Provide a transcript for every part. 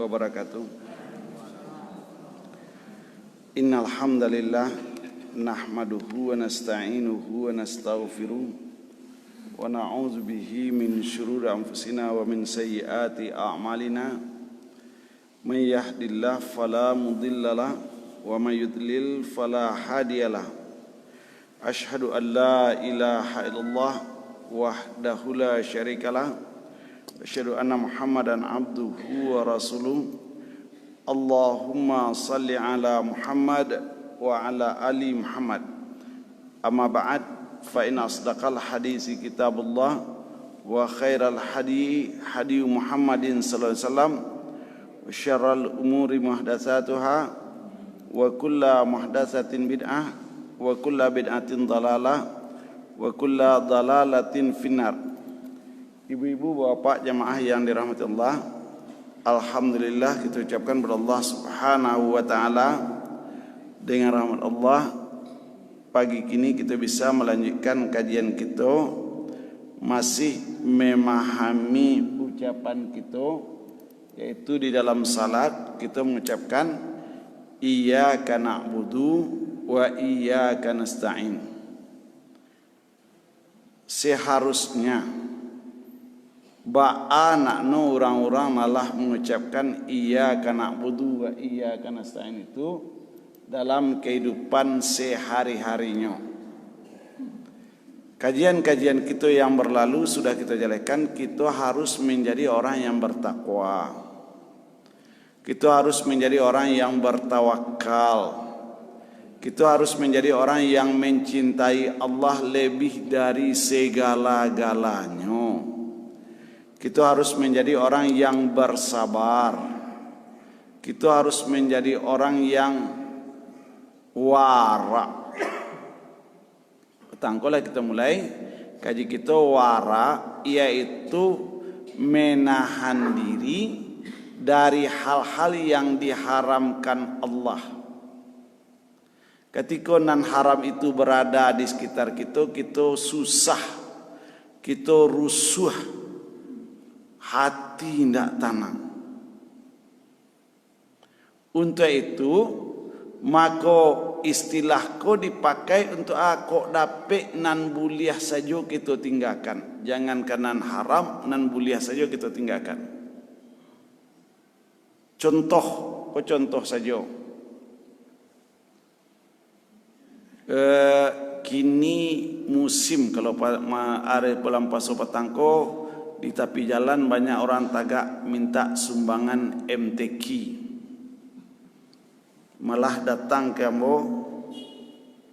wabarakatuh. Innal hamdalillah nahmaduhu wa nasta'inuhu wa nastaghfiruh wa na'udzu bihi min syururi anfusina wa min sayyiati a'malina. May yahdihillahu fala mudhillalah wa may yudlil fala hadiyalah. Asyhadu an la ilaha illallah wahdahu la syarikalah. Asyhadu anna Muhammadan abduhu wa rasuluh. Allahumma salli ala Muhammad wa ala ali Muhammad. Amma ba'd, fa inna asdaqal hadisi kitabullah wa khairal hadi Muhammadin sallallahu alaihi wasallam wa syarral umuri muhdatsatuha wa kullu muhdatsatin bid'ah wa kullu bid'atin dalalah wa kullu dalalatin finnar. Ibu-ibu, bapak, jamaah yang dirahmati Allah, alhamdulillah kita ucapkan kepada Allah Subhanahu wa taala. Dengan rahmat Allah, pagi kini kita bisa melanjutkan kajian kita, masih memahami ucapan kita, yaitu di dalam salat kita mengucapkan iyyaka na'budu wa iyyaka nasta'in. Seharusnya nakno orang-orang malah mengucapkan iyyaka na'budu wa iyyaka nasta'in itu dalam kehidupan sehari-harinya. Kajian-kajian kita yang berlalu sudah kita jelaskan, kita harus menjadi orang yang bertakwa. Kita harus menjadi orang yang bertawakal. Kita harus menjadi orang yang mencintai Allah lebih dari segala-galanya. Kita harus menjadi orang yang bersabar. Kita harus menjadi orang yang wara. Tangkolah kita mulai kaji kita wara, yaitu menahan diri dari hal-hal yang diharamkan Allah. Ketika nan haram itu berada di sekitar kita, kita susah, kita rusuh, hati tidak tenang. Untuk itu, maka istilah ko dipakai untuk aku dapat nan buliah saja kita tinggalkan. Jangankan nan haram, nan buliah saja kita tinggalkan. Contoh saja. Kini musim kalau are pelampaso petangko di tepi jalan banyak orang tagak minta sumbangan MTQ. Malah datang ke kamu,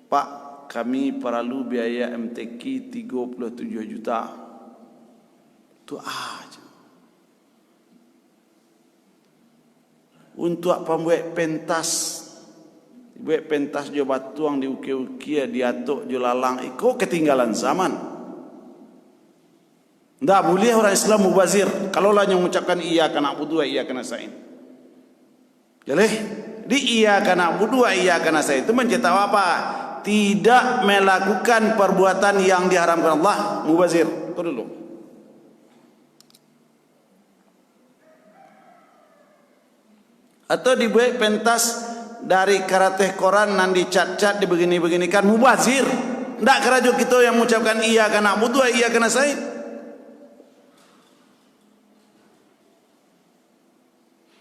Pak, kami perlu biaya MTQ 37 juta. Itu aja. Untuk pembuat pentas, buat pentas jo batuang di ukia-ukia, diatuk jo lalang, iko ketinggalan zaman. Ndak boleh orang Islam mubazir. Kalau lah yang mengucapkan iyyaka na'budu wa iyyaka nasta'in. Jadi di iyyaka na'budu wa iyyaka nasta'in itu mencetak apa? Tidak melakukan perbuatan yang diharamkan Allah, mubazir. Itu dulu. Atau dibuat pentas dari karate Quran nan dicat-cat dibegini-beginikan, mubazir. Ndak kerajo kita yang mengucapkan iyyaka na'budu wa iyyaka nasta'in.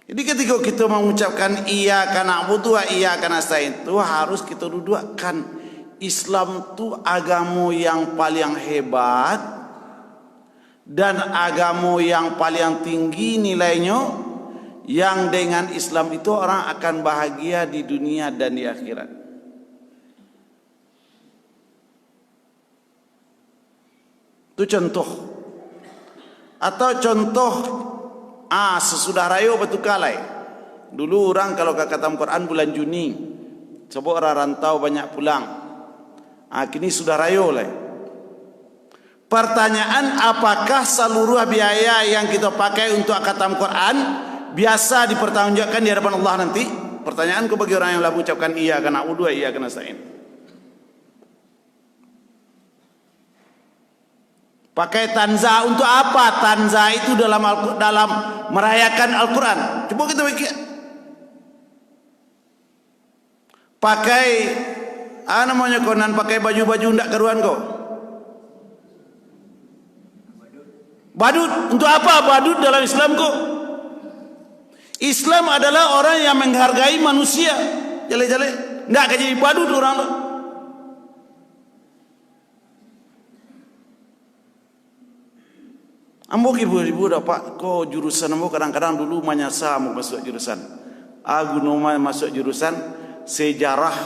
Jadi ketika kita mengucapkan iyyaka na'budu wa iyyaka nasta'in itu harus kita dudukkan Islam itu agama yang paling hebat dan agama yang paling tinggi nilainya, yang dengan Islam itu orang akan bahagia di dunia dan di akhirat. Itu contoh. Atau contoh sesudah rayo batu kalai. Dulu orang kalau ke khatam Quran bulan Juni, sebab orang rantau banyak pulang. Kini sudah rayo lah. Pertanyaan, apakah seluruh biaya yang kita pakai untuk khatam Quran biasa dipertanggungjawabkan di hadapan Allah nanti? Pertanyaanku bagi orang yang telah mengucapkan iyyaka na'budu wa iyyaka nasta'in. Pakai tanza untuk apa? Tanza itu dalam merayakan Al-Quran. Coba kita pikir. Pakai namanya konan pakai baju-baju ndak keruan kau. Badut untuk apa badut dalam Islam kok? Islam adalah orang yang menghargai manusia. Jale-jale ndak jadi badut orang tu. Ambo ibu dapat ko jurusan ambo kadang-kadang dulu menyasa mau masuk jurusan. Aku nama masuk jurusan sejarah.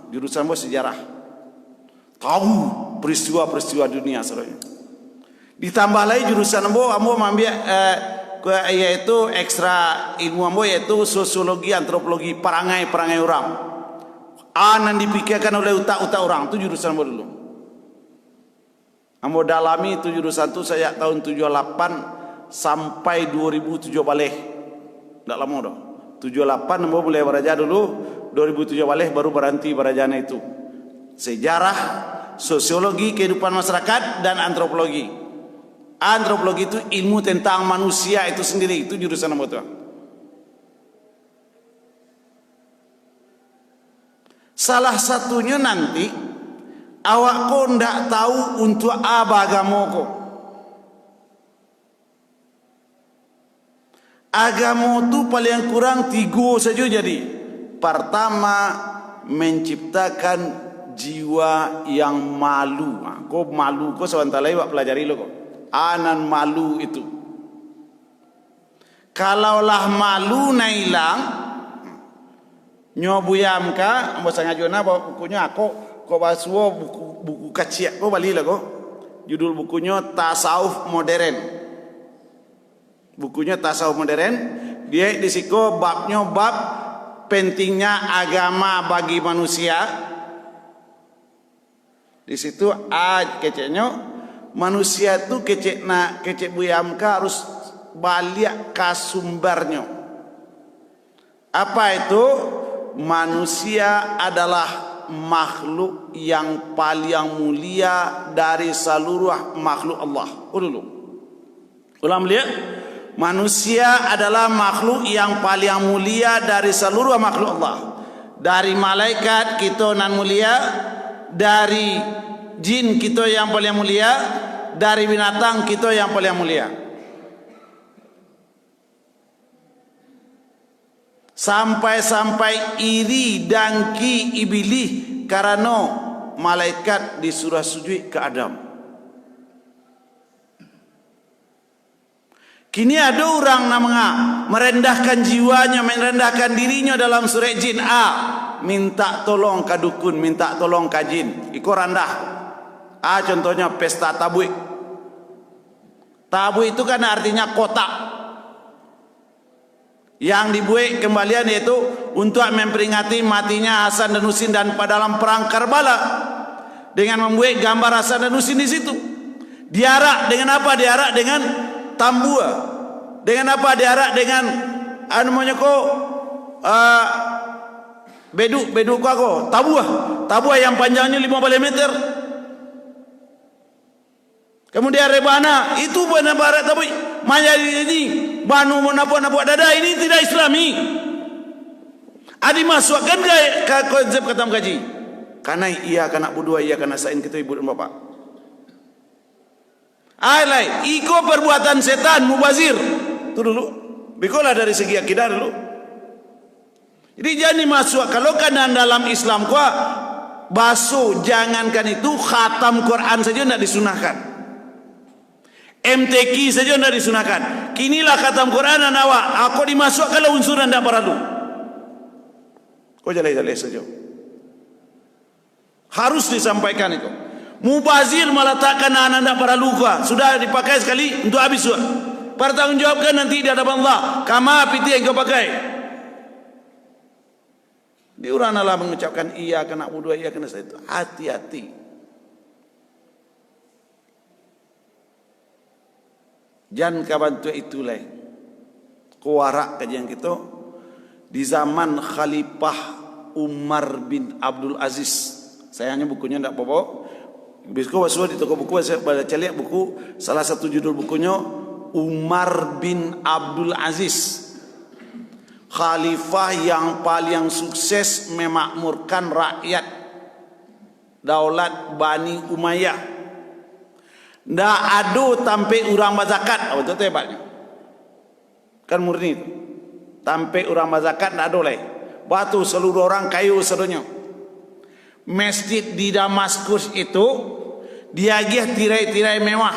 Jurusan ambo sejarah. Tahu peristiwa-peristiwa dunia sebenarnya. Ditambah lagi jurusan ambo mengambil yaitu ekstra ilmu ambo yaitu sosiologi, antropologi, perangai orang. Yang dipikirkan oleh utak-utak orang itu jurusan ambo dulu. Ambo dalami itu jurusan itu saya tahun 78 sampai 2007 balik. Tidak lama dah. 78 ambo boleh belajar dulu, 2007 balik baru berhenti belajarnya itu. Sejarah, sosiologi, kehidupan masyarakat dan antropologi. Antropologi itu ilmu tentang manusia itu sendiri, itu jurusan ambo tu. Salah satunya nanti awak ko ndak tahu untuk apa agama ko. Agama tu paling kurang 3 saja jadi. Pertama, menciptakan jiwa yang malu. Ko malu ko sebentar lagi wak pelajari lo ko. Anan malu itu. Kalaulah malu na hilang, nyobuyam ka, ambo sangajona bawa bukunya ko basuo buku kecil ko bali lah ko. Judul bukunya Tasawuf Modern. Bukunya Tasawuf Modern. Dia di situ babnya bab pentingnya agama bagi manusia. Di situ keceknya manusia itu kecek buyam ka harus balik ke sumbernya. Apa itu? Manusia adalah makhluk yang paling mulia dari seluruh makhluk Allah. Ulang lihat. Manusia adalah makhluk yang paling mulia dari seluruh makhluk Allah. Dari malaikat kita nan mulia, dari jin kita yang paling mulia, dari binatang kita yang paling mulia. Sampai-sampai iri dangki iblis karena malaikat disuruh sujud ke Adam. Kini ada orang namanya merendahkan jiwanya, merendahkan dirinya dalam surah jin. Minta tolong ke dukun, minta tolong ke jin. Iko rendah. Contohnya pesta tabui. Tabui itu kan artinya kotak. Yang dibuat kembalian yaitu untuk memperingati matinya Hasan dan Husin dan pada dalam perang Karbala. Dengan membuat gambar Hasan dan Husin di situ. Diarak dengan apa? Diarak dengan tambua. Dengan apa? Diarak dengan beduk ko tabuah yang panjangnya 15 meter. Kemudian rebana itu benar barat tapi majari ini banu menapuk dada ini tidak Islami. Adi masukkan ke konsep katam kaji. Karena ia kana budua ia kana sain kita ibu dan bapak. Alai iko perbuatan setan mubazir. Itu dulu. Bikolah dari segi akidah dulu. Jadi jangan masuk kalau kan dalam Islam kuah basuh jangankan itu khatam Quran saja tidak disunahkan. MTQ saja tidak disunahkan. Kinilah khatam Quran nawa aku dimasuk kalau unsur anda perlu. Kau jalai-jalai saja. Harus disampaikan itu. Mubazir meletakkan anda perlu kuah sudah dipakai sekali untuk habis suah. Pertanggungjawabkan nanti di hadapan Allah. Kama piti yang kau pakai. Di orang Allah mengucapkan iya kena budua iya kena saya itu hati-hati. Jangan kabantu itulah. Kuarak kajian kita di zaman Khalifah Umar bin Abdul Aziz. Sayangnya bukunya tidak bawa. Bisko basuh di toko buku saya baca lihat buku, salah satu judul bukunya Umar bin Abdul Aziz, khalifah yang paling sukses memakmurkan rakyat daulat Bani Umayyah. Ndak ada tampe orang bazakat, betul tu hebatnya. Kan murni itu. Tampe orang bazakat ndak ada lagi. Batu seluruh orang kayu sedunia. Masjid di Damaskus itu diagih tirai-tirai mewah.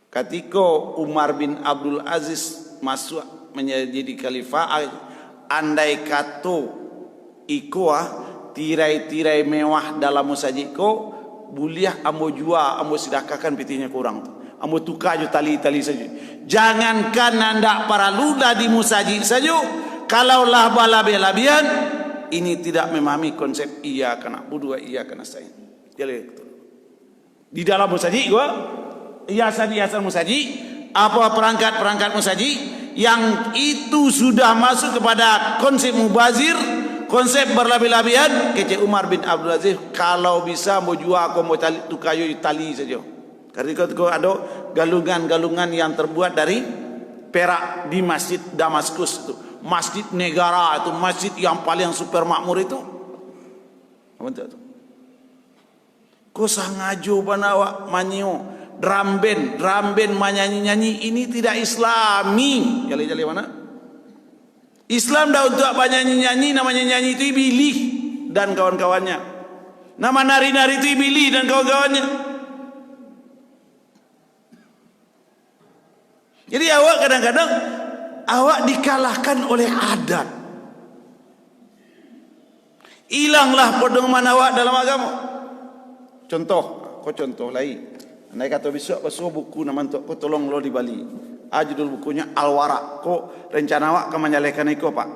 Ketika Umar bin Abdul Aziz masuk menjadi khalifah, andai kata tirai-tirai mewah dalam masjid ko buliah ambo jual, ambo sedekahkan pitinya kurang tu. Ambo tukar je tali-tali saja. Jangankan anda para luda di masjid saja, kalaulah bala-balabian ini tidak memahami konsep iyyaka na'budu wa iyyaka nasta'in. Jadi di dalam masjid gua hiasan-hiasan masjid, apa perangkat-perangkat masjid yang itu sudah masuk kepada konsep mubazir, konsep berlebih-lebihan. Kece Umar bin Abdul Aziz kalau bisa mau jual aku mau tali tu kayu tali saja. Karena itu ada galungan-galungan yang terbuat dari perak di Masjid Damaskus itu. Masjid negara itu, masjid yang paling super makmur itu. Apa itu? Kau sangajo banawa manyo drum band menyanyi-nyanyi, ini tidak islami. Jali-jali mana? Islam dah untuk banyak nyanyi, namanya nyanyi itu Iblis dan kawan-kawannya. Nama nari-nari itu Iblis dan kawan-kawannya. Jadi awak kadang-kadang awak dikalahkan oleh adat. Hilanglah pedoman awak dalam agama. Contoh lain. Andai kata besok basuh buku nama untuk kau tolong lo di Bali. Judul bukunya Al-Wara. Kau rencana awak akan menjalekan itu pak.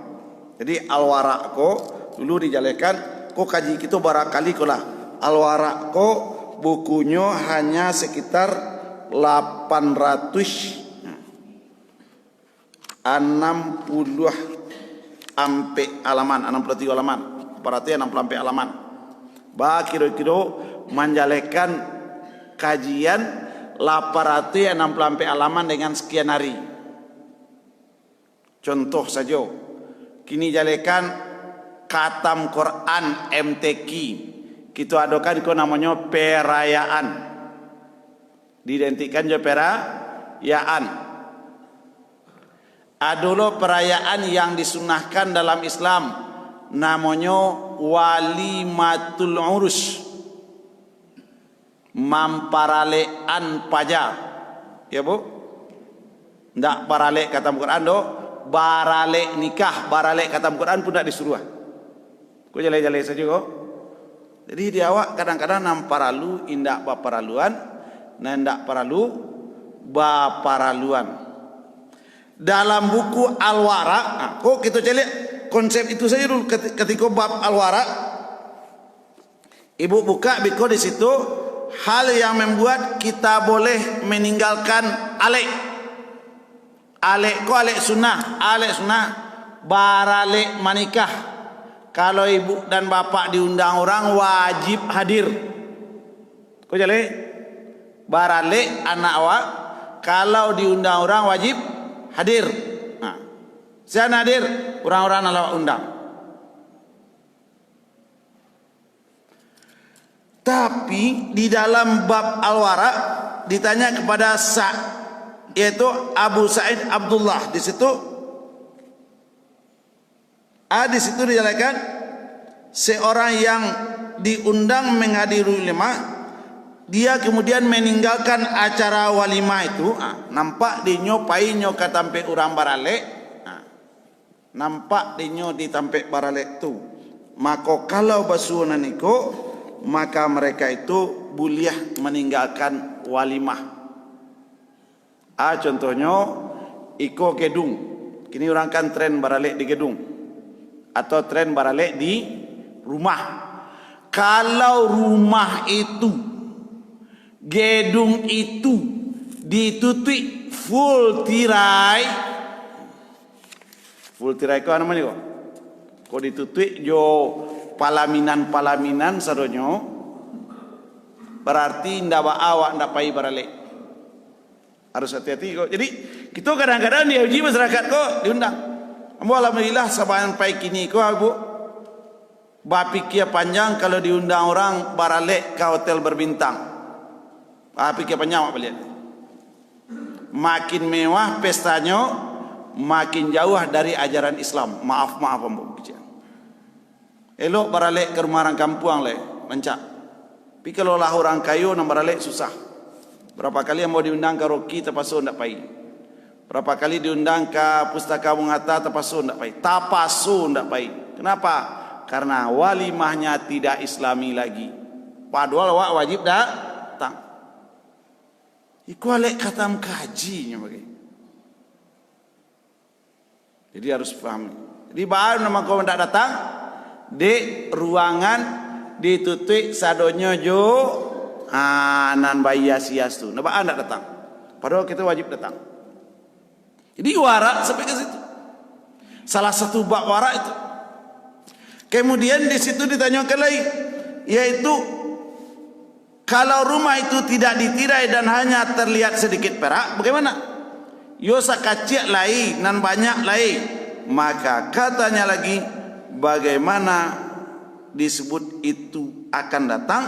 Jadi Al-Wara kau dulu dijalekan. Kau kaji kita barakali kau lah. Al-Wara kau bukunya hanya sekitar 860 ampe halaman, 63 halaman. Berarti 60 ampe halaman. Bah kira-kira menjalekan kajian 860 ampe halaman dengan sekian hari. Contoh saja, kini jalekan khatam Quran MTQ. Kita adakan itu namanya perayaan. Diidentikan je perayaan. Adalah perayaan yang disunahkan dalam Islam, namanya walimatul urus, mamparalean paja. Ya bu? Ndak parale khatam Quran do, barale nikah, barale khatam Quran pun tak disuruh. Kau jale-jale saja kau. Jadi dia awak kadang-kadang namparalu indak baparaluan, nandak paralu baparaluan. Dalam buku Al-Wara, kok kita cari konsep itu saja dulu ketika bab Al-Wara. Ibu buka biko di situ hal yang membuat kita boleh meninggalkan alek. Alek ko alek sunnah, baralek manikah. Kalau ibu dan bapak diundang orang wajib hadir. Kau cari baralek anak awak kalau diundang orang wajib hadir. Nah, saya hadir, orang-orang Allah undang. Tapi di dalam bab Al-Wara ditanya kepada yaitu Abu Sa'id Abdullah di situ dijelaskan seorang yang diundang menghadiri ulama, dia kemudian meninggalkan acara walimah itu. Nampak dinyo painyo katampe urang barale. Nampak dinyo ditampe barale tu. Maka kalau basunan iko, maka mereka itu buliah meninggalkan walimah. Contohnya iko gedung. Kini orang kan tren barale di gedung atau tren barale di rumah. Kalau rumah itu, gedung itu ditutup full tirai kau namanya kok ditutup jo palaminan sadonyo berarti ndak awak ndak pai barale. Harus hati-hati kok. Jadi kita kadang-kadang diuji masyarakat kok diundang. Alhamdulillah sampai kini kok Bu. Bapikir panjang kalau diundang orang barale ke hotel berbintang. Bapikir panjang apa lihat. Makin mewah pestanya, makin jauh dari ajaran Islam. Maaf Bu. Elok barale ke rumah orang kampung le, mencak. Tapi kalau lah orang kayu nak barale susah. Berapa kali yang mau diundang ke Rocky terpasu ndak pai. Berapa kali diundang ke Pustaka Bung Hatta terpasu ndak pai. Tapasu ndak pai. Kenapa? Karena walimahnya tidak Islami lagi. Padahal awak wajib datang. Iku alek katam kajinya bagi. Jadi harus pahami. Jadi baru nama kau ndak datang di ruangan ditutup sadonyo jo nan bayi sias tu. Napa anda datang? Padahal kita wajib datang. Jadi warak sampai ke situ. Salah satu bab warak itu. Kemudian di situ ditanyakan lagi, yaitu kalau rumah itu tidak ditirai dan hanya terlihat sedikit perak, bagaimana? Yosa kacik lain nan banyak lain. Maka katanya lagi, bagaimana disebut itu akan datang?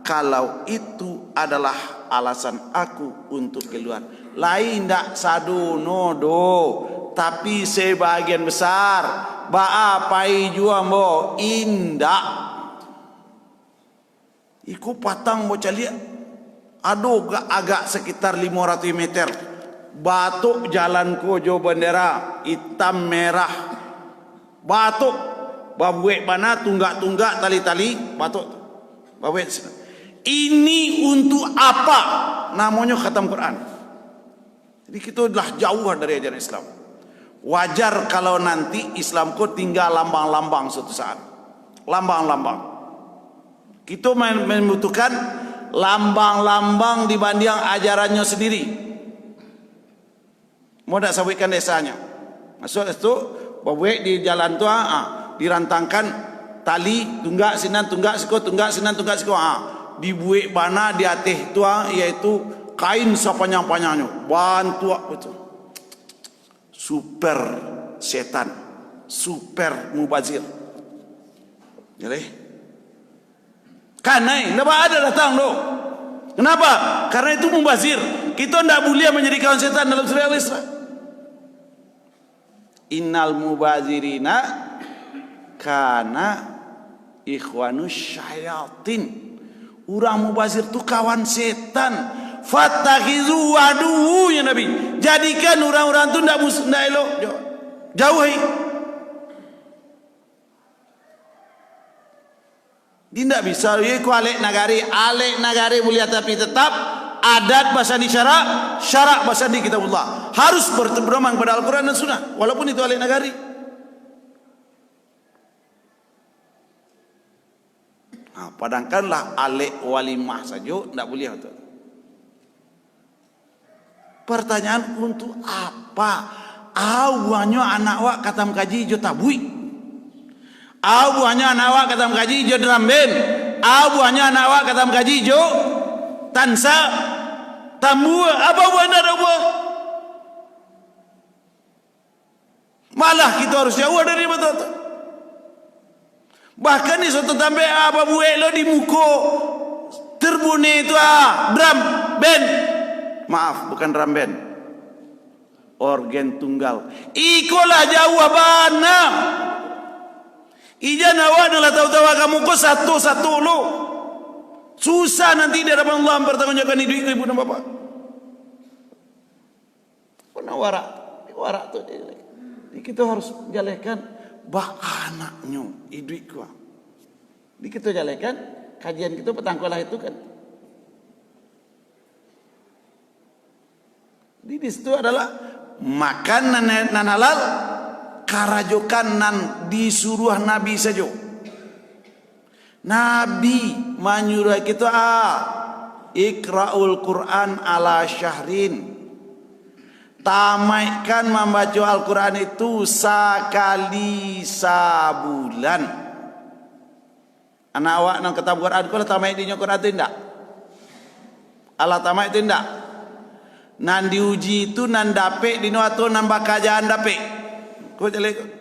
Kalau itu adalah alasan aku untuk keluar. Lain tak sadu nodo, tapi sebagian besar baapai jua mo indak. Iku patang mo calia. Aduh agak sekitar 500 meter. Batuk jalan kojo bendera hitam merah. Batuk babuek mana tunggak-tunggak tali-tali batuk. Babuek ini untuk apa? Namanya khatam Quran. Jadi kita adalah jauh dari ajaran Islam. Wajar kalau nanti Islamku tinggal lambang-lambang suatu saat. Lambang-lambang. Kita membutuhkan lambang-lambang dibanding ajarannya sendiri. Mau tak sampaikan desanya. Maksud itu, babuek di jalan tu dirantangkan tali tunggak sinan tunggak siko tunggak sinan tunggak siko dibuik bana di atas tu yaitu kain sepanjang-panjangnya bantu itu super setan, super mubazir. Jadi karena kenapa ada datang lo? Kenapa? Karena itu mubazir. Kita tidak boleh menjadi kawan setan dalam surah Al-Isra. Innal mubazirina kana ikhwanus syayatin. Orang mubazir tu kawan setan. Fattakhizu aduhu ya Nabi. Jadikan orang-orang tu tidak elok. Jauhi. Dia tidak bisa. Iku alek nagari mulia tapi tetap adat bahasa di syarak bahasa di kitabullah. Harus berpedoman kepada Al-Quran dan Sunnah. Walaupun itu alek nagari. Padangkanlah alek walimah saja tidak boleh. Pertanyaan untuk apa? Awalnya anak wak katam kaji jo tabui. Awalnya anak wak katam kaji jo drum band. Awalnya anak wak katam kaji jo tansa tamu apa buat ada buat. Malah kita harus jauh dari betul. Bahkan di suatu tambe apa buat lo di muko terbunyi itu drum band. Maaf, bukan drum band. Organ tunggal. Ikolah jauh abana. Ija nawa adalah tahu-tahu kamu kok satu-satu lo. Susah nanti di hadapan Allah mempertanggungjawabkan hidup ibu dan bapak. Pernah warak tu. Jadi kita harus jalankan bah anaknya hidupku. Jadi kita jalankan kajian kita petangkolah itu kan. Jadi di situ adalah makan nan halal, karajokan nan disuruh Nabi saja. Nabi menyuruh kita ikra'ul Quran ala syahrin. Tamaikan membaca Al-Quran itu sekali sebulan. Anak awak nang kitab Quran kalau tamai di Quran itu tidak. Allah tamat itu ndak. Nan diuji itu nan dapek dino atau nan bakajaan dapek. Kau jelek.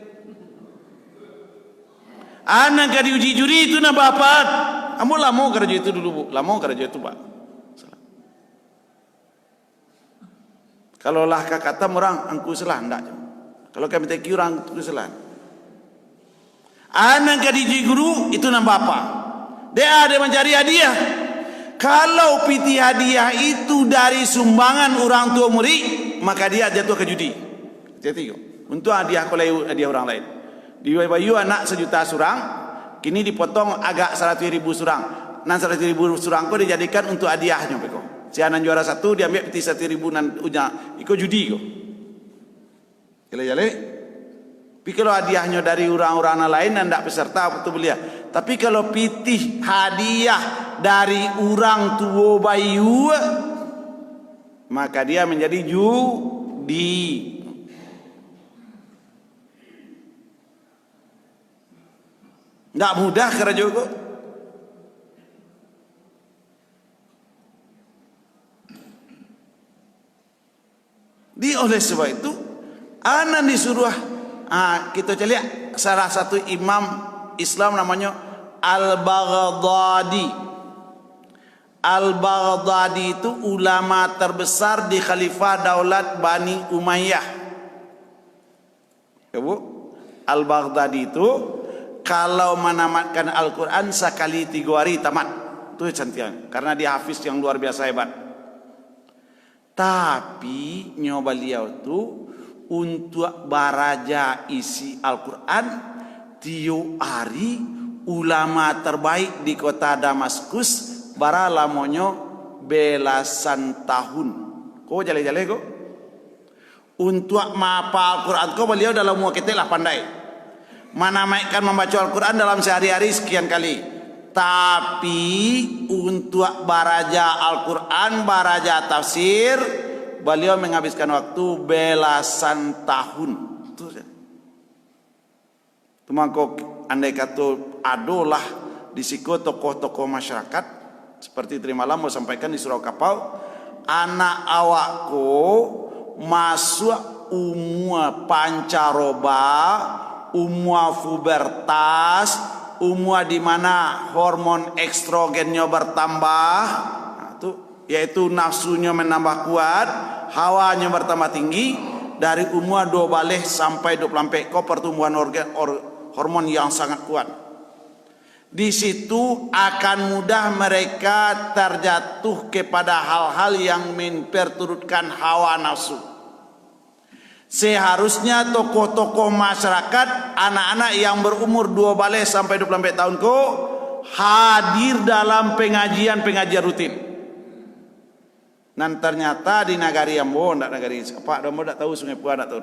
Anak ka diuji juri itu nan bapak. Amu lamo kerja itu dulu bu. Lamo kerja itu pak. Kalau lah kata orang angku salah ndak. Kalau kami teki orang angku salah. Anak ka diuji guru itu nan bapak. Dia ada mencari hadiah. Kalau piti hadiah itu dari sumbangan orang tua murid, maka dia jatuh ke judi. Jadi untuk hadiah kalau hadiah orang lain. Di bayu anak 1 juta surang, kini dipotong agak 100.000 surang. Nan 100.000 surang kau dijadikan untuk hadiahnya beko. Si anak juara 1 diambil piti 1.000 nan unya, ikut judi kau. Jale. Tapi kalau hadiahnya dari orang-orang lain ndak peserta betul belia. Tapi kalau pitih hadiah dari orang tua bayu, maka dia menjadi judi. Ndak mudah kerja kok. Oleh sebab itu, anak disuruh kita lihat salah satu imam Islam namanya Al-Baghdadi. Al-Baghdadi itu ulama terbesar di Khalifah Daulat Bani Umayyah. Ya bu, Al-Baghdadi itu kalau menamatkan Al-Quran sekali 3 hari tamat. Itu cantiknya, karena dia hafiz yang luar biasa hebat. Tapi nyoba beliau itu untuk baraja isi Al-Quran tiap hari ulama terbaik di kota Damaskus bara lamonyo belasan tahun. Kau jale-jale kok untuk mapa Al-Quran kau beliau dalam muaketek lah pandai menamaikan membaca Al-Quran dalam sehari-hari sekian kali. Tapi untuk baraja Al-Quran, baraja tafsir, beliau menghabiskan waktu belasan tahun. Tumangko andai kata adolah di siko tokoh-tokoh masyarakat seperti terimalah mau sampaikan di surau kapau, anak awakku masuk umur pancaroba, umur pubertas, umur di mana hormon estrogennya bertambah, yaitu nafsunya menambah kuat, hawanya bertambah tinggi. Dari umur 2 balik sampai 24 ko pertumbuhan hormon yang sangat kuat. Di situ akan mudah mereka terjatuh kepada hal-hal yang memperturutkan hawa nafsu. Seharusnya tokoh-tokoh masyarakat, anak-anak yang berumur 2 balik sampai 24 tahun ko hadir dalam pengajian-pengajian rutin. Dan ternyata di Nagari Ambo, ndak Nagari apa, Ambo ndak tahu Sungai Pua ndak tahu.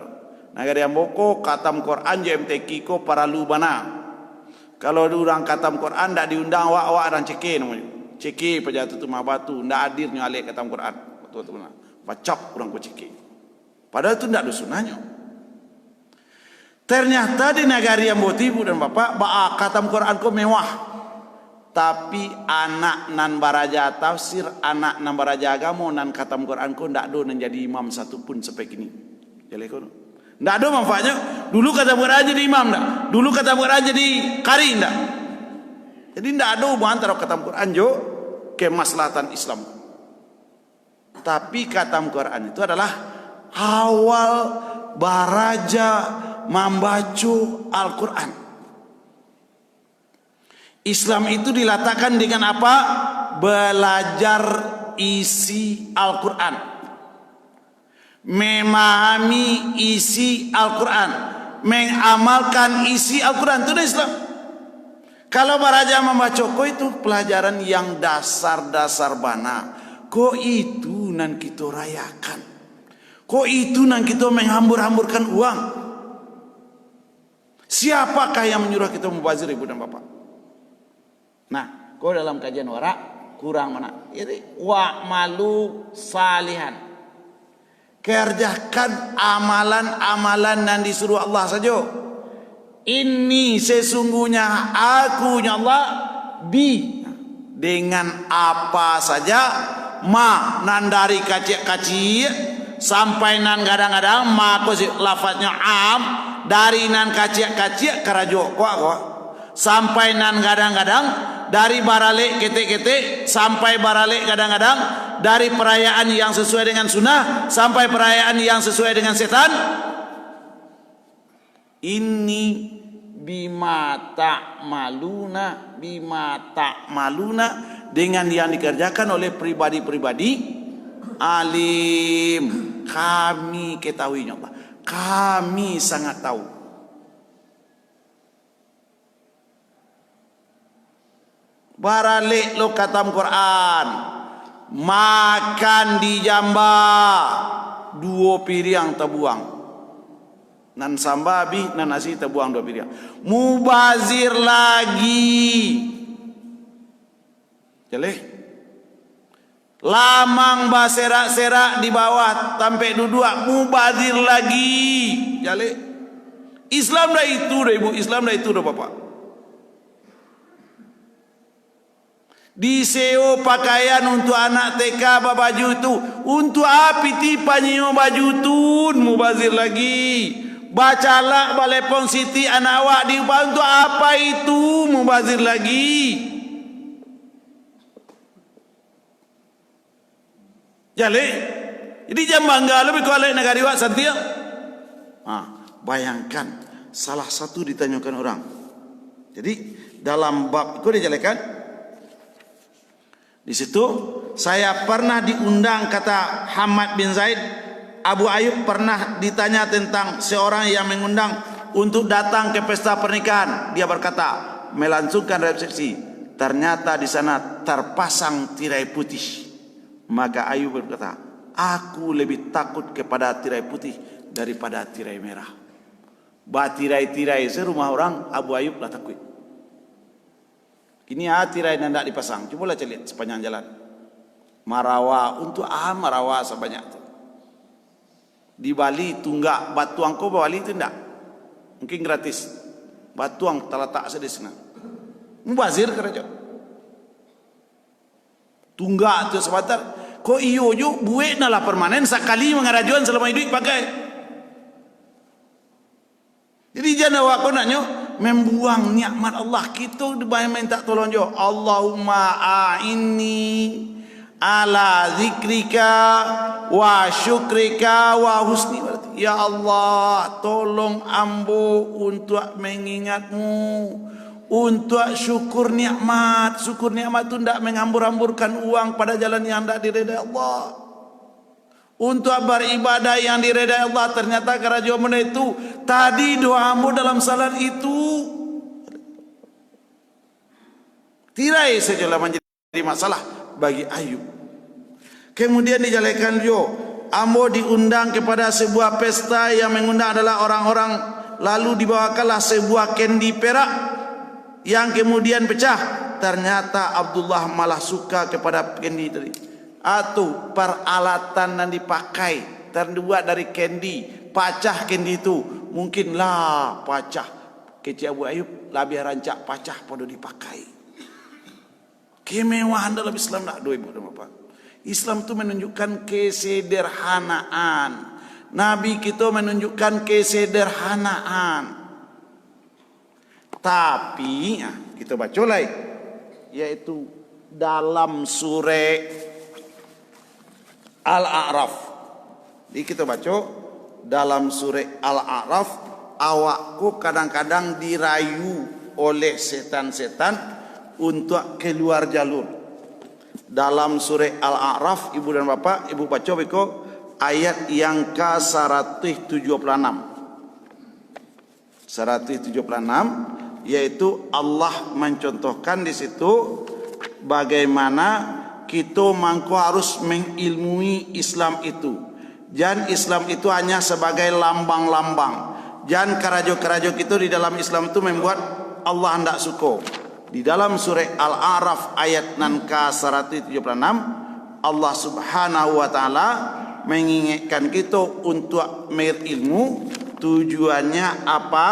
Nagari Ambo ko katam Quran JMTQ ko para lubana. Kalau orang katam Quran ndak diundang awak dan ceke namanya. Ceke pejatu tu mabatu ndak hadir nyalek katam Quran. Betul-betul. Bacok orang ko ceke. Padahal itu ndak ada sunahnya. Ternyata di Nagari Ambo Ibu dan Bapak, katam Quran ko mewah. Tapi anak nan baraja tafsir, anak nan baraja agama, nan katam Quran ko ndak do menjadi imam satu pun sampai kini. Jadi ko ndak ada manfaatnya. Dulu katam Quran jadi imam ndak? Dulu katam Quran jadi qari ndak? Jadi ndak ada hubungan antara katam Quran jo kemaslahatan Islam. Tapi katam Quran itu adalah awal baraja membaca Al-Quran. Islam itu diletakkan dengan apa? Belajar isi Al-Quran, memahami isi Al-Quran, mengamalkan isi Al-Quran. Itu Islam. Kalau baraja membaca ko itu pelajaran yang dasar-dasar bana. Ko itu nan kita rayakan. Ko itu nan kita menghambur-hamburkan uang. Siapakah yang menyuruh kita mubazir, ibu dan bapak? Nah, kau dalam kajian warak kurang mana? Jadi wa'malu salihan. Kerjakan amalan-amalan yang disuruh Allah saja. Ini sesungguhnya aku nya Allah dengan apa saja ma nan dari kacik-kacik sampai nan kadang-kadang ma ko lafaznya am dari nan kacik-kacik karajo ko sampai nan kadang-kadang dari barale ketek-ketek sampai barale kadang-kadang dari perayaan yang sesuai dengan sunnah sampai perayaan yang sesuai dengan setan. Ini bima ta'maluna dengan yang dikerjakan oleh pribadi-pribadi alim. Kami ketahuinya Allah, kami sangat tahu. Baralik lo katam Quran, makan di jamba 2 piring terbuang. Nan sambabi nan nasi terbuang 2 piring. Mubazir lagi. Jeleh. Lamang baserak-serak di bawah sampai duduk mubazir lagi. Jeleh. Islam dah itu dah ibu, Islam dah itu dah bapak. Diseo pakaian untuk anak TK baju itu untuk api tipanyo baju tun mubazir lagi. Bacalah balepon Siti anak awak di untuk apa itu mubazir lagi. Jale. Jadi jam bangga lebih kualek negara awak santia. Bayangkan salah satu ditanyakan orang. Jadi dalam bab itu dijalekan. Di situ saya pernah diundang kata Hamad bin Zaid. Abu Ayub pernah ditanya tentang seorang yang mengundang untuk datang ke pesta pernikahan. Dia berkata, melangsungkan resepsi. Ternyata di sana terpasang tirai putih. Maka Ayub berkata, aku lebih takut kepada tirai putih daripada tirai merah. Tirai-tirai serumah orang Abu Ayub lah takut. Ini tirai yang tidak dipasang. Cobalah lihat sepanjang jalan. Marawa untuk marawa sebanyak itu. Di Bali tunggak batuang ko Bali itu tidak mungkin gratis. Batuang terletak di sana. Mubazir kerja. Tunggak itu sebentar. Ko iyo ju buat nalah permanen sekali mengarajuan selama hidup pakai. Jadi jangan awak ko naknyo membuang nikmat Allah kita dibayar minta tolong jo. Allahumma a'inni ala zikrika wa syukrika wa husni. Ya Allah, tolong ambo untuk mengingatmu, untuk syukur nikmat. Syukur nikmat itu tidak mengambur-amburkan uang pada jalan yang tidak diredai Allah. Untuk beribadah yang diredai Allah. Ternyata kerajaan itu tadi doamu dalam salat itu tirai sajalah menjadi masalah bagi Ayub. Kemudian dijalekan jo, ambo diundang kepada sebuah pesta yang mengundang adalah orang-orang, lalu dibawakanlah sebuah kendi perak yang kemudian pecah. Ternyata Abdullah malah suka kepada kendi tadi. Atau peralatan yang dipakai terbuat dari kendi, pacah kendi itu mungkinlah pacah. Kecik Abu Ayub lebih rancak pacah pada dipakai. Kemewahan dalam Islam tak dua ibu dan bapak. Islam itu menunjukkan kesederhanaan. Nabi kita menunjukkan kesederhanaan. Tapi kita baca lagi, yaitu dalam surah Al-A'raf. Jadi kita baca dalam surah Al-A'raf, awakku kadang-kadang dirayu oleh setan-setan untuk keluar jalur. Dalam surah Al-A'raf, ibu dan bapak, ibu baca beko ayat yang ke-176. 176 yaitu Allah mencontohkan di situ bagaimana kita mangko harus mengilmui Islam itu. Jangan Islam itu hanya sebagai lambang-lambang. Jangan kerajo-kerajo kita di dalam Islam itu membuat Allah hendak suka. Di dalam surah Al-A'raf ayat nan ke-176 Allah Subhanahu wa taala mengingatkan kita untuk berilmu. Tujuannya apa?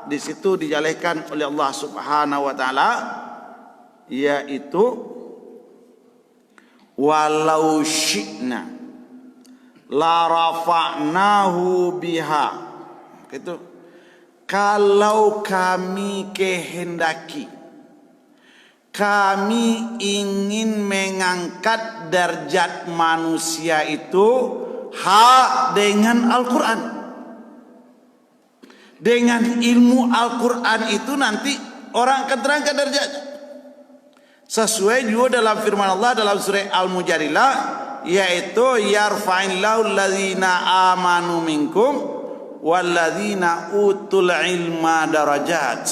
Di situ dijelaskan oleh Allah Subhanahu wa taala, yaitu walau syi'na la rafa'nahu biha. Itu kalau kami kehendaki, kami ingin mengangkat derajat manusia itu dengan Al-Quran. Dengan ilmu Al-Quran itu nanti orang akan terangkat derajatnya. Sesuai juga dalam firman Allah dalam surah Al-Mujadilah, yaitu yarfa'illahu alladzina amanu minkum walladzina utul ilma darajat.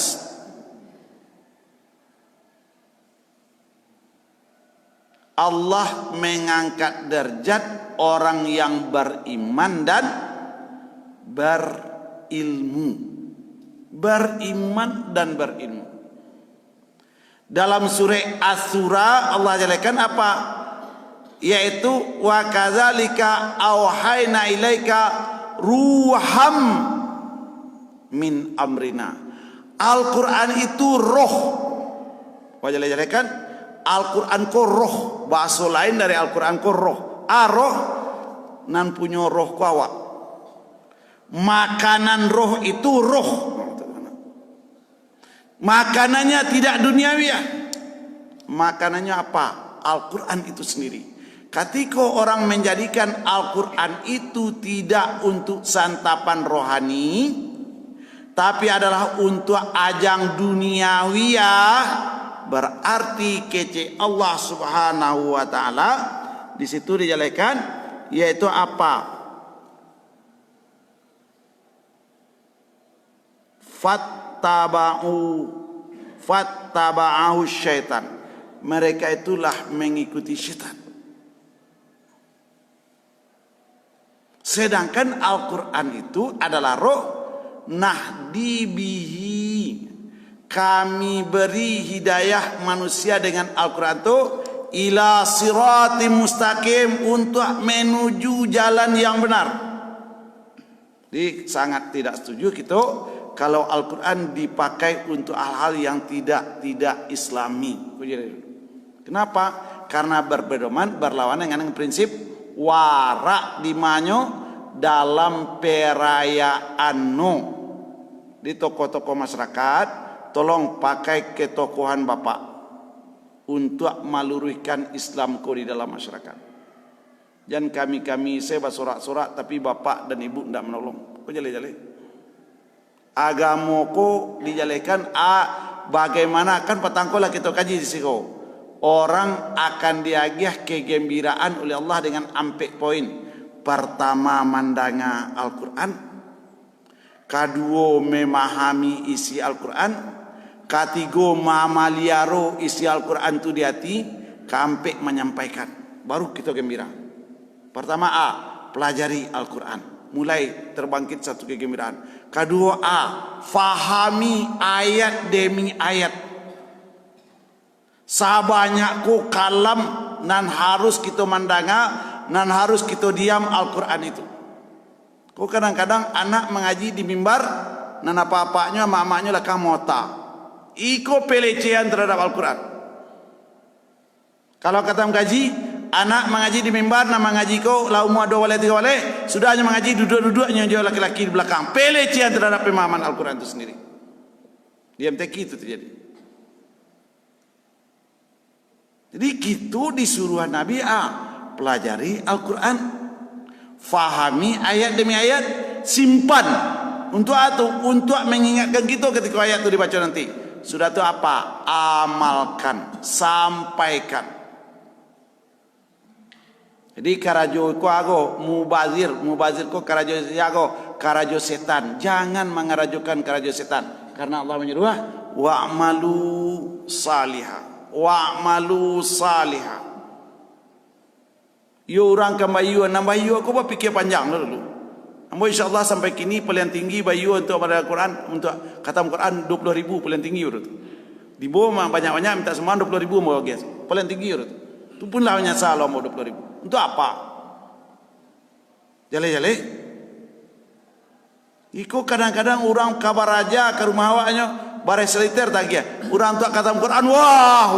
Allah mengangkat derajat orang yang beriman dan berilmu. Beriman dan berilmu. Dalam surah Asy-Syura Allah jelaskan apa? Yaitu wa kadzalika auhayna ilaika ruham min amrina. Al-Quran itu roh. Wajah jelaskan Al-Quran ko roh. Bahasa lain dari Al-Quran ko roh. Roh nan punya roh ku awak. Makanan roh itu roh. Makanannya tidak duniawi. Makanannya apa? Al-Quran itu sendiri. Ketika orang menjadikan Al-Quran itu tidak untuk santapan rohani, tapi adalah untuk ajang duniawiyah, berarti kece Allah Subhanahu wa taala di situ dijelaskan yaitu apa? Fattaba'ahu syaitan. Mereka itulah mengikuti syaitan. Sedangkan Al-Quran itu adalah roh. Nahdi bihi, kami beri hidayah manusia dengan Al-Quran itu ila siratim mustaqim, untuk menuju jalan yang benar. Jadi sangat tidak setuju kita kalau Al-Quran dipakai untuk hal-hal yang tidak islami. Kenapa? Karena berpedoman berlawanan dengan prinsip warak di manyo dalam perayaan di toko-toko masyarakat. Tolong pakai ketokohan Bapak untuk meluruhkan Islam di dalam masyarakat. Jangan kami saya bersorak-sorak tapi Bapak dan Ibu tidak menolong. Kok jale-jale? Agamaku dijalekan bagaimana kan patangkolah kita kaji di sini. Orang akan diagih kegembiraan oleh Allah dengan ampek poin. Pertama mandanga Al-Quran, kedua memahami isi Al-Quran, ketiga mamaliaro isi Al-Quran itu di hati, keampek menyampaikan. Baru kita gembira. Pertama pelajari Al-Quran, mulai terbangkit satu kegembiraan. Kedua fahami ayat demi ayat. Sabanyak ku kalam nan harus kita mandanga, nan harus kita diam Al-Quran itu. Kok kadang-kadang anak mengaji di mimbar, nan apa-apanya mak-maknya lah kamota. Iko pelecehan terhadap Al-Quran. Kalau kata mengaji, anak mengaji di mimbar, nama mengaji kau lau mua 2 wale 3 wale, sudah hanya mengaji duduk-duduknya jauh laki-laki di belakang. Pelecehan terhadap pemahaman Al-Quran itu sendiri. Di MTQ itu terjadi. Jadi gitu disuruh Nabi pelajari Al-Quran, fahami ayat demi ayat, simpan untuk untuk mengingatkan kita ketika ayat itu dibaca nanti. Sudah itu apa? Amalkan, sampaikan. Jadi karajo ko ago mubazir ko karajo setan. Jangan mengarajokan karajo setan, karena Allah menyuruh wa'malu salihah. Wa'malu salihah. Yo orang kan bayu aku berfikir panjang dulu. Ambo insyaallah sampai kini paling tinggi bayu untuk pada Quran, untuk khatam Quran 20,000 paling tinggi urut. Di bawah banyak-banyak minta semua 20,000 mau guys. Paling tinggi urut. Itu pun lah hanya salah mau 20,000. Untuk apa? Jale-jale. Iko kadang-kadang orang kabar raja ke rumah awaknya bare seliter tak ya. Orang tua khatam Quran wah.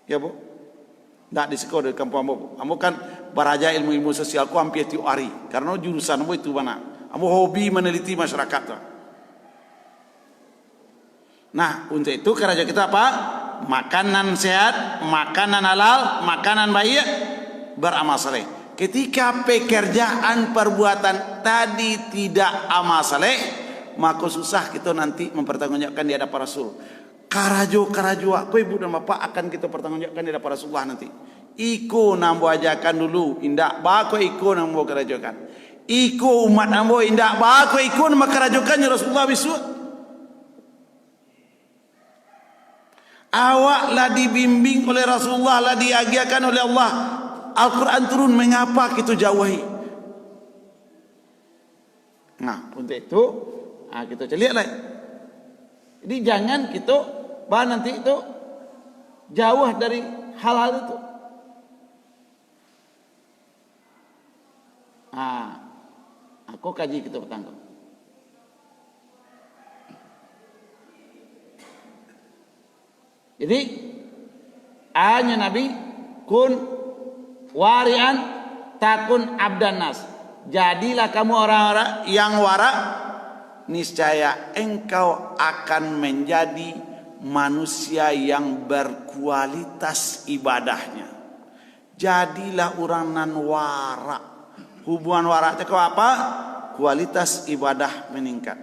Ya bu, tidak di sekolah di kampung ambo. Ambo kan baraja ilmu-ilmu sosial ku hampir tiap hari. Karena jurusan ambo itu mana. Ambo hobi meneliti masyarakat. Nah, untuk itu kerja kita apa? Makanan sehat, makanan halal, makanan baik, beramal saleh. Ketika pekerjaan perbuatan tadi tidak amal saleh, maka susah kita nanti mempertanggungjawabkan di hadapan Rasul. Karajo aku ibu dan bapak akan kita pertanggungjawabkan di hadapan Rasulullah nanti. Iko nambo ajakan dulu, indak bako iko nambo kerajokan. Iko umat nambo indak bako iko nambo kerajokan ya Rasulullah bisu. Awaklah dibimbing oleh Rasulullah, lah diagiakan oleh Allah. Al-Quran turun, mengapa kita jauhi? Nah, untuk itu kita celiaklah. Jadi jangan kita nanti itu jauh dari hal-hal itu. Aku kaji kita petang. Jadi hanya Nabi kun warian takun abdan nas. Jadilah kamu orang-orang yang wara, niscaya engkau akan menjadi manusia yang berkualitas ibadahnya. Jadilah orang nan wara. Hubungan wara itu apa? Kualitas ibadah meningkat.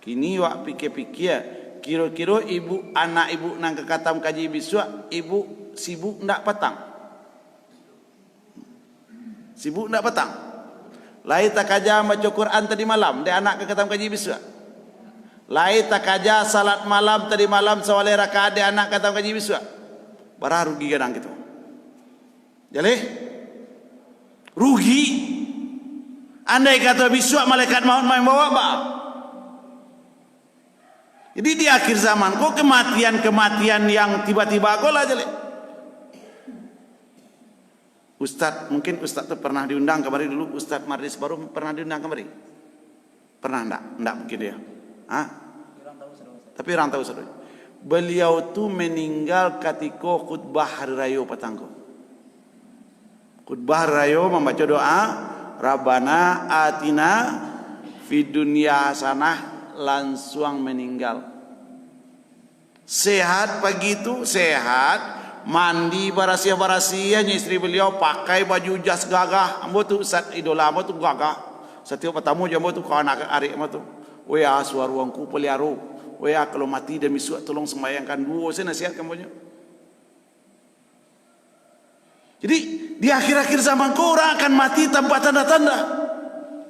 Kini wak pikir-pikir, kira-kira anak ibu nang kekatam kaji biswa, ibu sibuk ndak petang? Sibuk ndak petang? Lai tak kaja baca Quran tadi malam, de anak kekatam kaji biswa. Lai tak kaja salat malam tadi malam sawale rakaat de anak kekatam kaji biswa. Bara rugi kadang gitu. Jadi rugi. Andai kata biswa malaikat maut main bawa ba. Jadi di akhir zaman kok kematian yang tiba-tiba kok lah jelek. Ustadz, mungkin Ustadz itu pernah diundang kemari dulu. Ustadz Mardis baru pernah diundang kemari. Pernah enggak mungkin dia. Tapi orang tahu saudara. Beliau tu meninggal ketika khutbah hari raya petangko. Khutbah hari raya membaca doa, Rabbana atina fid dunya hasanah, langsung meninggal. Sehat pagi itu, sehat, mandi barasia-barasia, istri beliau pakai baju jas gagah. Ambo tu Ustaz idola ambo tu gagah. Setiap bertamu jambo tu kawan arik ambo tu. Wea suaruangku peliaru. Wea kalau mati demi suat tolong sembahyangkan dua. Saya nasihat kamunya. Jadi di akhir-akhir zaman kau orang akan mati tanpa tanda-tanda.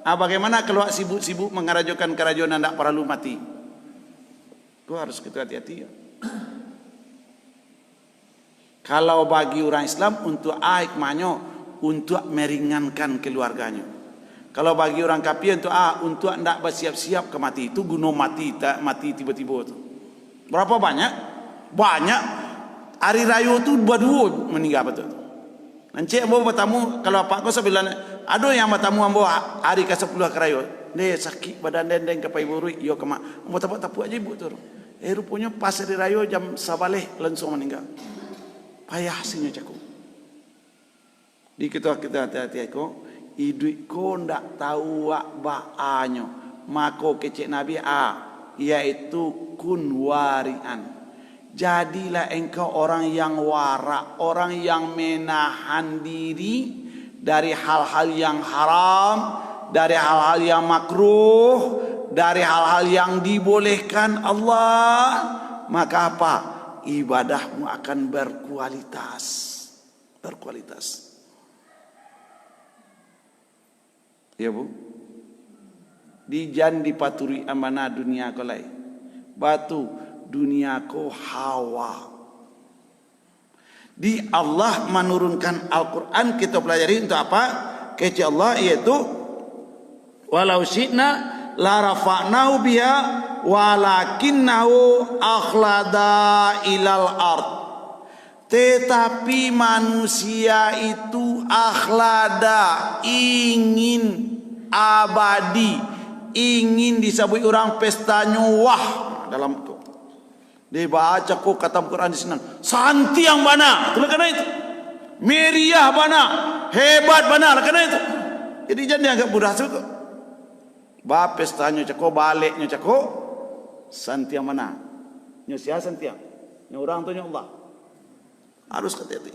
Bagaimana kalau sibuk-sibuk mengarajokan kerajuan tidak perlu mati? Itu harus kita hati-hati. Ya. Kalau bagi orang Islam untuk hikmahnya untuk meringankan keluarganya. Kalau bagi orang kafir untuk tidak bersiap-siap ke mati, itu guna mati tiba-tiba itu. Berapa banyak? Banyak. Hari raya itu dua-dua meninggal betul. Nanti ambo bertamu kalau apa kau sebilang ada yang bertamu ambo hari ke-10 kerayo. Dia sakit badan dendeng ke ibu rui yo kema. Ambo tapu aja ibu tu. Rupanya pas hari raya jam sabaleh langsung meninggal. Payah sinya caku. Di kita hati-hati ko hidup ko ndak tahu wak baanyo. Mako kecek Nabi yaitu kun warian. Jadilah engkau orang yang wara, orang yang menahan diri dari hal-hal yang haram, dari hal-hal yang makruh, dari hal-hal yang dibolehkan Allah. Maka apa? Ibadahmu akan berkualitas. Berkualitas. Ya bu? Dijan dipaturi amanah dunia kolai. Batu dunia ko hawa. Di Allah menurunkan Al-Quran kita pelajari untuk apa? Kece Allah yaitu walau syi'na la rafa'nahu biha walakinnahu akhlada ilal ard. Tetapi manusia itu akhlada, ingin abadi, ingin disebut orang pestanya wah dalam itu. Dia baca kok kata Quran di sana. Santi yang bana. Itulah karena itu. Meriah bana. Hebat bana. Lah karena itu. Jadi jangan dianggap budak suku. Bapes tanya cako baliknya cako. Santi yang mana? Nya sia santi yang. Nya orang tuanya Allah. Harus hati-hati.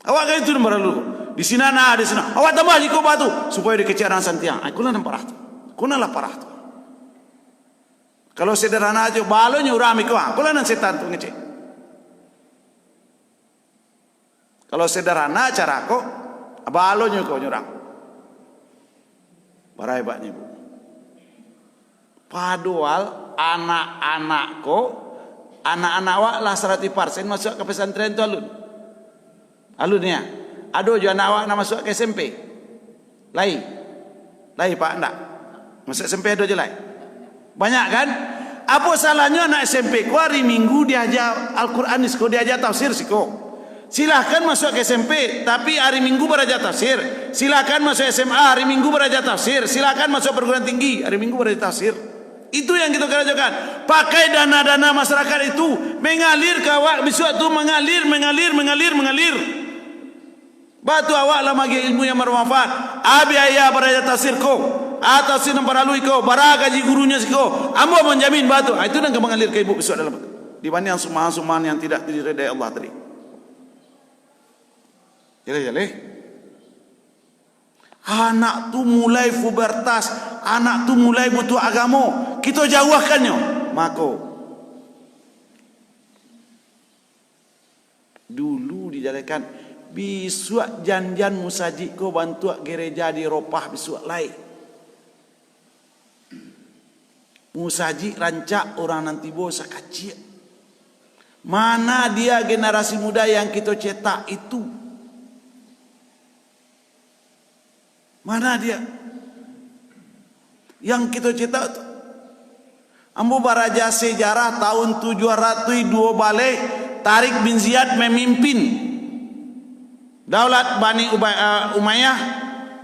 Awak kan itu nomor lalu. Di sini nah, di sini. Awak tambah jiko batu supaya dikeceran santi yang. Aku lah parah tu. Kuna lah parah tu. Kalau sederhana aja balonya urami ko, aku lah nan setan tu ngecek. Kalau sederhana cara ko, balonya ko nyurang. Para hebatnya bu. Padahal anak-anak ko, anak-anak awak lah 100% masuk ke pesantren tu alun. Alunnya, aduh jo anak awak nak masuk ke SMP. Lai pak ndak. Masuk SMP aduh je lai. Banyak kan? Apa salahnya anak SMP ku hari Minggu diajar Al-Quran siko, diajar tafsir siko. Silahkan masuk ke SMP tapi hari Minggu belajar tafsir. Silahkan masuk SMA hari Minggu belajar tafsir. Silahkan masuk perguruan tinggi hari Minggu belajar tafsir. Itu yang kita kerjakan. Pakai dana-dana masyarakat itu mengalir ke awak besok tu mengalir. Batu awak lah magi ilmu yang bermanfaat. Abi ayah belajar tafsir ko. Atau sinam paralui kau, bara gaji gurunya siko, ambo menjamin batu. Itu yang mengalir ke ibu besok dalam batu. Dibanding yang sumahan-sumahan yang tidak diridai Allah tadi. Jale. Anak tu mulai pubertas, anak tu mulai butuh agama. Kita jauhkannya. Mako. Dulu dijadikan bisuak janjan musajik ko bantu gereja di ropah bisuak lain. Musaji rancak orang nanti bosa kecil. Mana dia generasi muda yang kita cetak itu? Mana dia? Yang kita cetak itu. Ambo baraja sejarah tahun 702 balik Tariq bin Ziyad memimpin Daulat Bani Umayyah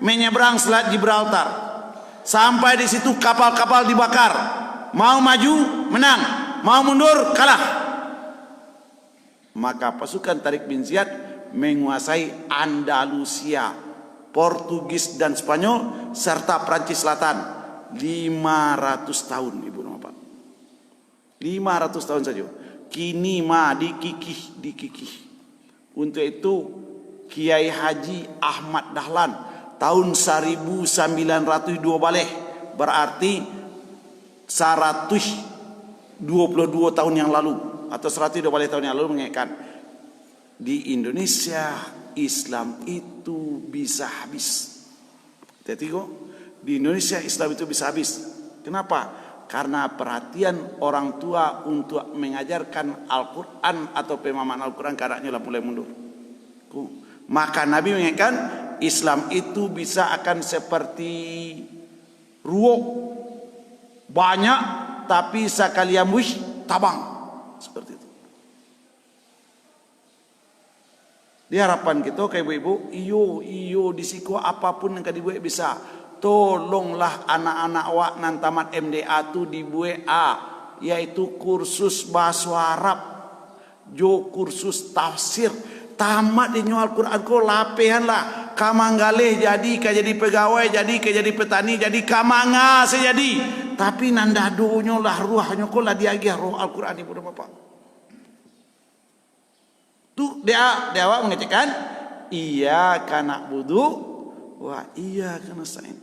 menyeberang Selat Gibraltar. Sampai di situ kapal-kapal dibakar. Mau maju, menang. Mau mundur, kalah. Maka pasukan Tariq bin Ziyad menguasai Andalusia, Portugis dan Spanyol serta Prancis Selatan 500 tahun ibu bapak. 500 tahun saja. Kini mah dikikih. Untuk itu Kiai Haji Ahmad Dahlan tahun 1902 balik berarti 122 tahun yang lalu atau 120 tahun yang lalu mengatakan di Indonesia Islam itu bisa habis. Jadi kok di Indonesia Islam itu bisa habis. Kenapa? Karena perhatian orang tua untuk mengajarkan Al-Quran atau pemahaman Al-Quran karakternya mulai mundur. Maka Nabi mengatakan Islam itu bisa akan seperti ruok banyak tapi sekalian wish tabang seperti itu. Di harapan kita ke ibu-ibu, iyo disiko apapun yang dibuat bisa. Tolonglah anak-anak awak nan tamat MDA tu dibuat yaitu kursus bahasa Arab, jo kursus tafsir. Tamat di nyual Quran ko lapehan lah. Kamanggaleh jadi pegawai, jadi petani, jadi kamanga sejadi. Tapi nanda donya lah ruahnya ko lah diagih roh Al-Quran ibu dan bapak. Tu dia awak mengatakan iyyaka na'budu wa iyyaka nasta'in.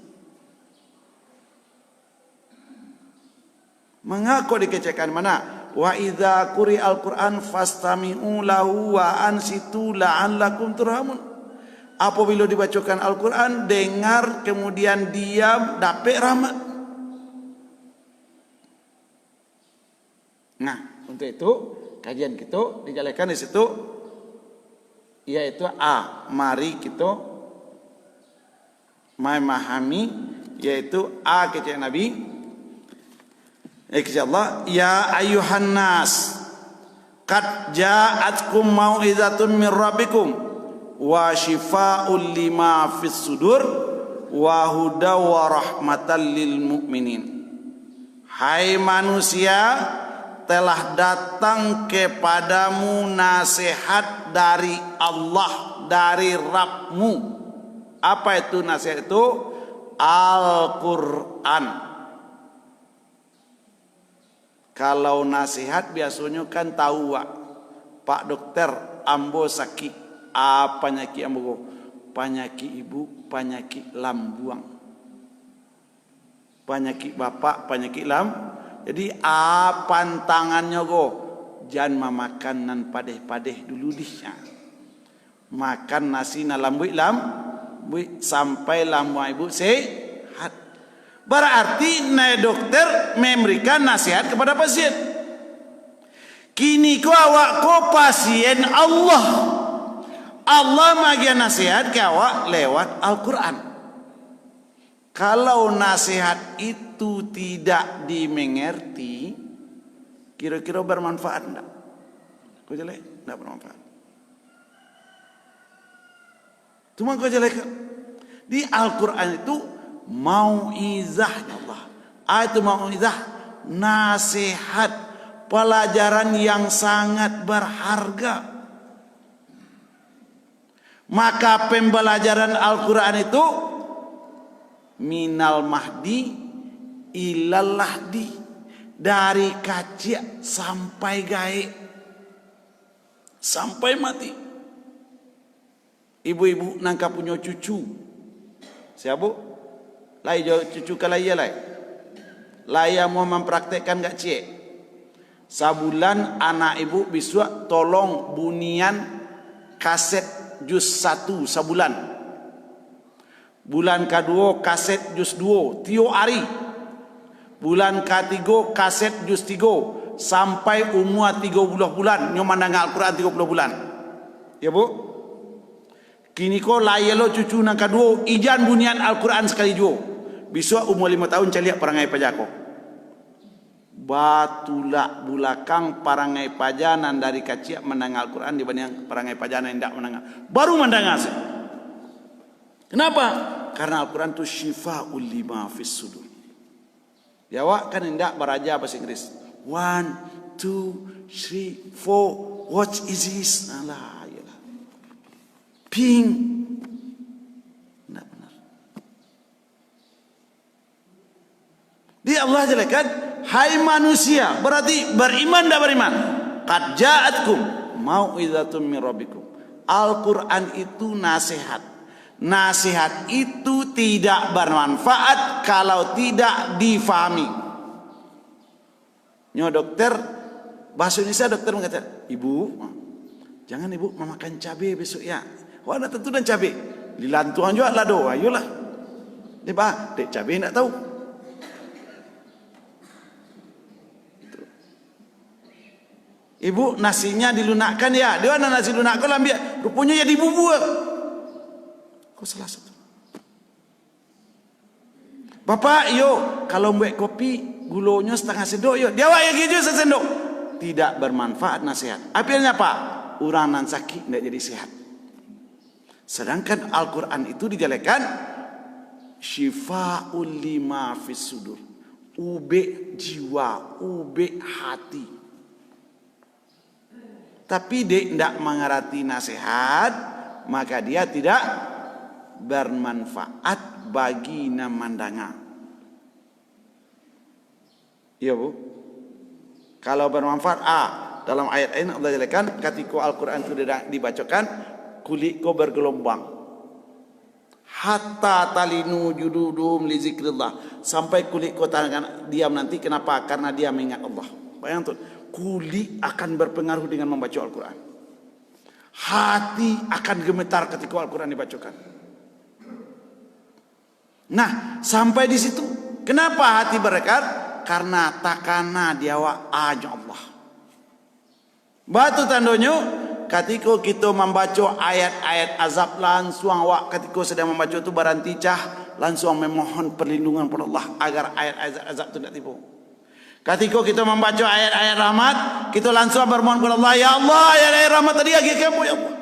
Mengaku dikecekan mana? Wa idza quri'al Qur'an fastami'u lahu wa ansitu la'allakum turhamun. Apabila dibacakan Al-Quran, dengar kemudian diam, dapat rahmat. Nah, untuk itu kajian kita dijalankan di situ, yaitu mari kita memahami, yaitu kecil Nabi. Allah, ya ayuhan nas, qad ja'atkum mau'izatun min rabbikum wa shifaa'un lima fis sudur wa huda wa rahmatan lil mu'minin. Hai manusia, telah datang kepadamu nasihat dari Allah, dari Rabbmu. Apa itu nasihat itu? Al-Quran. Kalau nasihat biasanya kan tahu, Pak Dokter, ambo sakit. Apa penyakit ambo? Penyakit ibu, penyakit lambuang. Penyakit bapak, penyakit Jadi apa tangannya go? Jangan memakan nan padeh-padeh dulu dia. Makan nasi na lambui sampai lambu ibu sehat. Berarti dokter memberikan nasihat kepada pasien. Kini ko awak ko pasien Allah. Allah magian nasihat ke awak lewat Al-Quran. Kalau nasihat itu tidak dimengerti, kira-kira bermanfaat enggak? Kau jelek? Enggak bermanfaat. Cuma kau jelek. Di Al-Quran itu mau'izahnya Allah. Itu mau'izah, nasihat, pelajaran yang sangat berharga. Maka pembelajaran Al-Quran itu minal mahdi ilal lahdi, dari kacik sampai gaib, sampai mati. Ibu-ibu nangka punya cucu, siapa? Lai jo cucu kalaya lai. Laya mau mempraktekkan gak cie. Sabulan anak ibu bisa tolong bunian kaset juz 1 sabulan. Bulan kedua kaset juz 2 tio hari. Bulan ketiga kaset juz 3 sampai umur 30 bulan nyo mandang Al-Quran 30 bulan. Ya Bu? Kini ko layelo cucu nang kedua ijan bunian Al-Quran sekali jua. Besok umur 5 tahun caliak parangai pajako. Batulak bulakang parangai pajanan dari kecil menang Al-Quran dibanding parangai pajanan yang tidak menang. Baru mendengar. Kenapa? Karena Al-Quran itu syifa'ul lima fis sudur. Jawab kan tidak beraja bahasa Inggris. 1, 2, 3, 4. What is this? Alah, yalah. Ping. Tidak benar. Di Allah jelaskan, hai manusia, berarti beriman dan beriman. Qad ja'atkum mau'izatun min rabbikum. Al-Quran itu nasihat. Nasihat itu tidak bermanfaat kalau tidak difahami. Nyo dokter, bahasa Indonesia dokter mengatakan, ibu, jangan ibu memakan cabai besok ya. Wah, ada tentu dan cabai. Dilantuan juga lah doa, ayolah. Dia bah, dek cabai nak tahu. Ibu nasinya dilunakkan ya. Dia nak nasi lunak kau ambil. Rupanya jadi bubur. Kau salah satu. Bapak, yo kalau buat kopi gulanya setengah sendok yo. Dia awak yang gitu sesendok. Tidak bermanfaat nasihat. Akhirnya apa? Orang nan sakit tidak jadi sehat. Sedangkan Al-Quran itu dijelekan syifa'ul lima fis sudur. Ube jiwa, ube hati. Tapi dia tidak mengerti nasihat, maka dia tidak bermanfaat bagi namandanga. Iya Bu. Kalau bermanfaat, dalam ayat ini Allah jelaskan ketika Al-Quran itu dibacakan, kulit kau bergelombang. Hatta talinu jududum li zikrillah, sampai kulit kau tangan diam nanti. Kenapa? Karena dia mengingat Allah. Bayangkan tuh, kulit akan berpengaruh dengan membaca Al-Quran. Hati akan gemetar ketika Al-Quran dibacakan. Nah, sampai di situ. Kenapa hati berdekat? Karena takana diawak aja Allah. Batu tandonyo, ketika kita membaca ayat-ayat azab langsung awak ketika sedang membaca itu baranticah langsung memohon perlindungan pada Allah agar ayat-ayat azab itu tidak tipu. Ketika kita membaca ayat-ayat rahmat, kita langsung bermohon kepada Allah, ya Allah, ayat-ayat rahmat tadi lagi kamu ya Allah.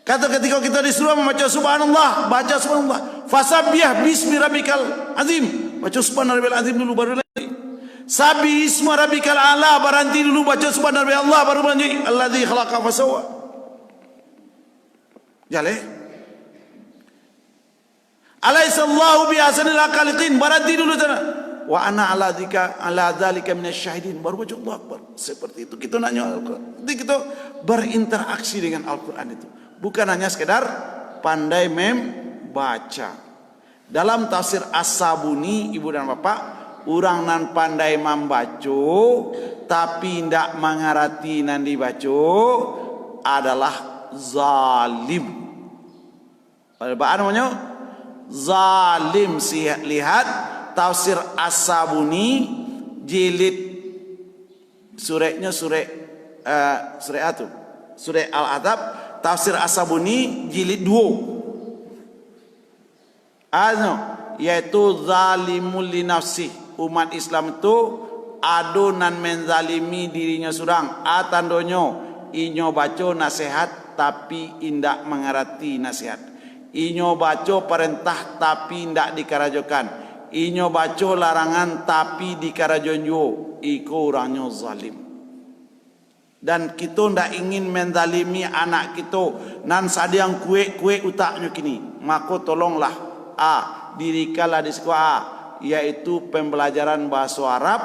Kata ketika kita disuruh membaca subhanallah, baca subhanallah. Fasabbih bismi rabbikal azim. Baca subhanallah azim dulu baru lagi. Sabi isma rabbikal a'la, berhenti dulu baca subhana rabbil Allah baru lanjut allazi khalaqa fasawwa. Jale. Alaysa Allahu bi ahsanil khaliqin, berhenti dulu sana. Wa ana ala dzalika minasyahidin, baru baca Allahu Akbar. Seperti itu kita nanya Al-Qur'an. Jadi kita berinteraksi dengan Al-Qur'an itu. Bukan hanya sekedar pandai membaca. Dalam tafsir As-Sabuni, ibu dan bapak, orang nan pandai membaca tapi tidak mengerti nan dibaca adalah zalim. Apa namanya? Zalim. Lihat tafsir As-Sabuni jilid surahnya surah Al-Adab, tafsir As-Sabuni jilid 2. Yaitu zalimul li nafsi. Umat Islam itu adonan menzalimi dirinya surang. Atandonyo inyo baca nasihat tapi indak mengerti nasihat. Inyo baca perintah tapi indak dikarajokan. Inyo baca larangan tapi dikarajonjo. Iko orangnya zalim. Dan kita ndak ingin menzalimi anak kita. Nan sadiang kue utaknya kini. Maka tolonglah dirikalah di sekolah, yaitu pembelajaran bahasa Arab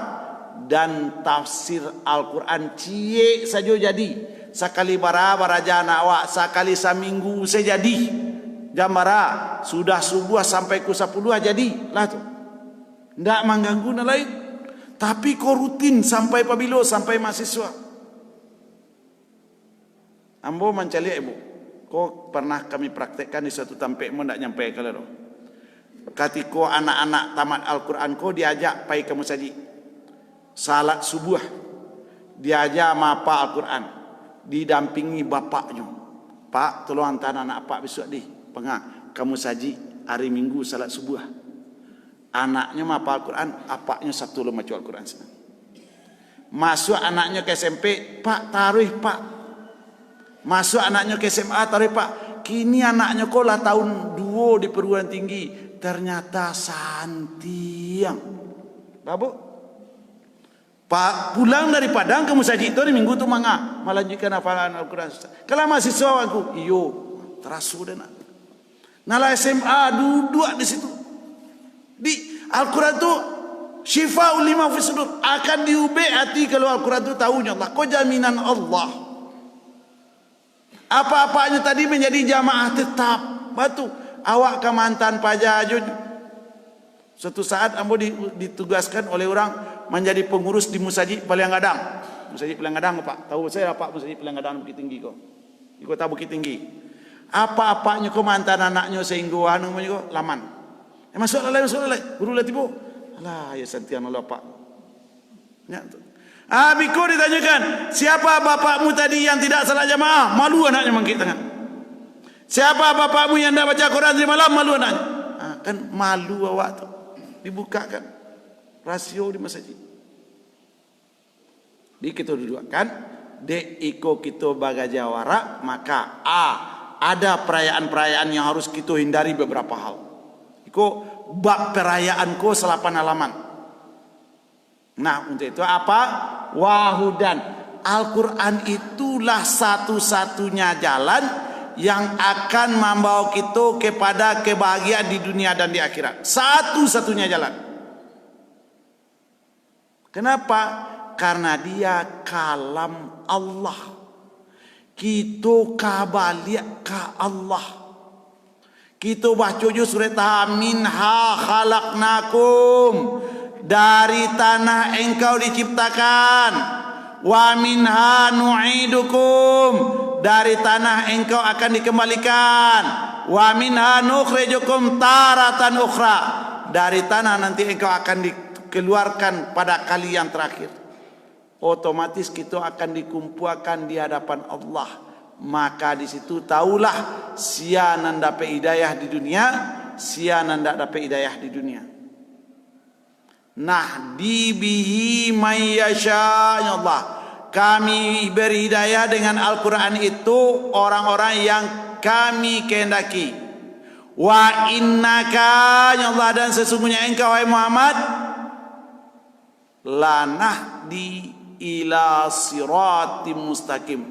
dan tafsir Al-Quran. Cie saja jadi. Sekali baraja anak awak, sekali seminggu saya jadi. Jambara sudah subuh sampai ke 10 jadi lah tu. Ndak mengganggu na lain. Tapi kau rutin sampai pabilo, sampai mahasiswa. Ambo mencari ibu. Kau pernah kami praktekkan di suatu tempat mu ndak nyampe kalau. Ketika anak-anak tamat Al-Quran kau diajak pai ke masjid salat subuh, diajak mapa Al-Quran, didampingi bapaknya. Pak, tolong hantar anak pak besok di pengah kamu saji hari Minggu salat subuh. Anaknya mapa Al-Quran, apaknya satu lo macu Al-Quran. Masuk anaknya ke SMP, Pak taruh Pak. Masuk anaknya ke SMA, taruh Pak. Kini anaknya kau lah tahun 2 di perguruan tinggi. Ternyata santiang. Babu. Pak pulang dari Padang ke Musajid itu hari Minggu tu manga melanjutkan hafalan Al-Quran. Kalau mahasiswa aku, iyo terasu deh nak. Nala SMA duduk di situ. Di Al-Quran tu Syifa'ul lima fi sudur, akan diubah hati kalau Al-Quran tu tahunya Allah. Kau jaminan Allah. Apa-apanya tadi menjadi jamaah tetap. Batu awak ke mantan pajajud. Suatu saat ambo ditugaskan oleh orang menjadi pengurus di Musajid Pelianggadang. Musajid Pelianggadang Pak. Tahu saya Pak Musajid Pelianggadang Bukit Tinggi kok. Di kota Bukit Tinggi. Apa-apanya kau mantan anaknya sehingga anu kau laman. Masuk lalai. Guru lah tiba. Alah ya santian Allah Pak. Ya. Biku ditanyakan, siapa bapakmu tadi yang tidak salat jamaah? Malu anaknya mangkit tangan. Siapa bapakmu yang tidak baca Quran di malam? Malu anaknya. Kan malu awak tu. Dibukakan rasio di masjid. Di kita dudukkan, dek iko kita baga jawara, maka ada perayaan-perayaan yang harus kita hindari beberapa hal. Iko bab perayaan ko 8 halaman. Nah, untuk itu apa? Wahudan. Al-Quran itulah satu-satunya jalan yang akan membawa kita kepada kebahagiaan di dunia dan di akhirat. Satu-satunya jalan. Kenapa? Karena dia kalam Allah. Kita kabalik ke Allah. Kita baca je surat Minha khalaqnakum. Dari tanah engkau diciptakan. Wa minha nu'idukum. Dari tanah engkau akan dikembalikan. Wa minha nukhrijukum taratan ukhra. Dari tanah nanti engkau akan dikeluarkan pada kali yang terakhir. Otomatis kita akan dikumpulkan di hadapan Allah. Maka di situ tahulah sia nan dapat hidayah di dunia, sia nan tak dapat hidayah di dunia. Nahdi bihi may yasha, ya Allah. Kami beri hidayah dengan Al-Quran itu orang-orang yang kami kehendaki. Wa innaka, ya Allah, dan sesungguhnya engkau wahai Muhammad lanahdi ila siratim mustaqim,